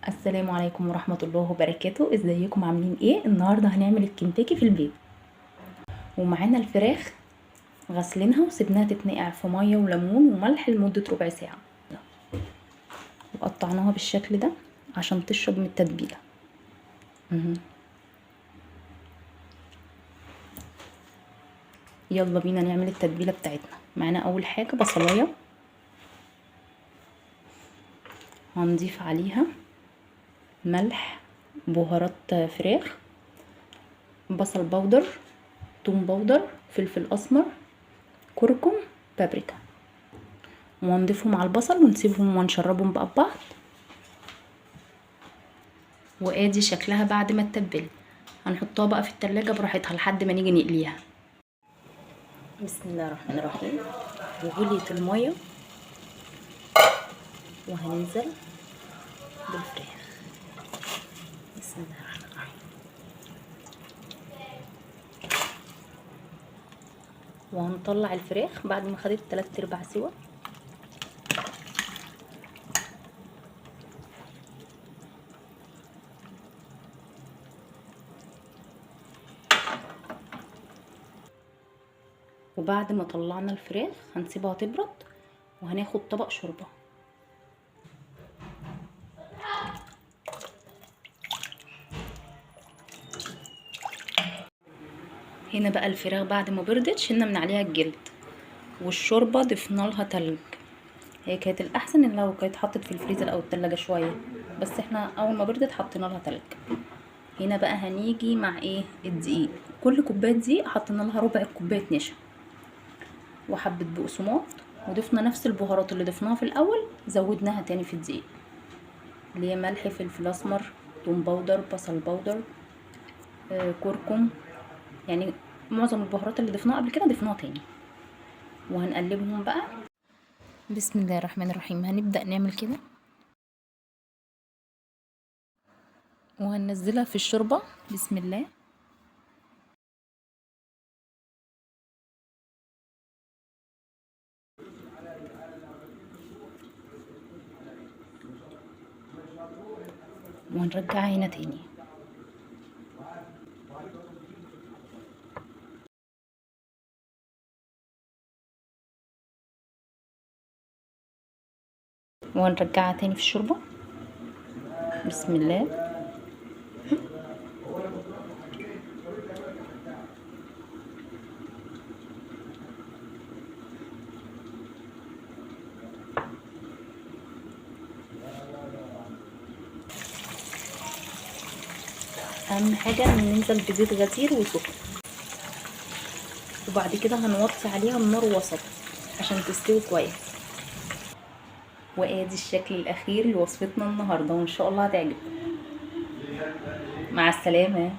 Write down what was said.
السلام عليكم ورحمة الله وبركاته. ازيكم عاملين ايه؟ النهاردة هنعمل الكنتاكي في البيت. ومعانا الفراخ غسلينها وسيبناها تتنقع في مية وليمون وملح لمدة ربع ساعة، وقطعناها بالشكل ده عشان تشرب من التتبيلة. يلا بينا نعمل التتبيلة بتاعتنا. معانا اول حاجة بصلاية، هنضيف عليها ملح، بهارات فراخ، بصل بودر، توم بودر، فلفل اسمر، كركم، بابريكا، ونضيفهم على البصل ونسيبهم ونشربهم بقى ببعض. وادي شكلها بعد ما اتبلت. هنحطها بقى في التلاجة براحتها لحد ما نيجي نقليها. بسم الله الرحمن الرحيم. وغليت المية وهننزل بالفراخ. بسم الله الرحمن الرحيم. وهنطلع الفراخ بعد ما خدت 3/4 سوا. وبعد ما طلعنا الفراخ هنسيبها تبرد وهناخد طبق شوربه. هنا بقى الفراخ بعد ما بردت شلنا من عليها الجلد، والشوربه ضفنا لها تلج. هي كانت الاحسن ان لو كانت حطت في الفريزر او التلاجة شويه، بس احنا اول ما بردت حطينا لها تلج. هنا بقى هنيجي مع ايه؟ الدقيق. كل كوبايه دقيق حطينا لها ربع كوبايه نشا وحبه بقسماط، وضفنا نفس البهارات اللي ضفناها في الاول زودناها تاني في الدقيق، اللي هي ملح، فلفل اسمر، توم بودر، بصل بودر، كركم. يعني معظم البهارات اللي ضفناها قبل كده ضفناها تاني. وهنقلبهم بقى. بسم الله الرحمن الرحيم. هنبدأ نعمل كده وهننزلها في الشوربة. بسم الله. وهنرجعها هنا تاني. وهنرجعها تاني في الشوربة. بسم الله. اهم حاجة ان ننزل بزيت غزير وسخن، وبعد كده هنوطي عليها النار وسط عشان تستوي كويس. وادي الشكل الاخير لوصفتنا النهارده، وان شاء الله هتعجبكم. مع السلامة.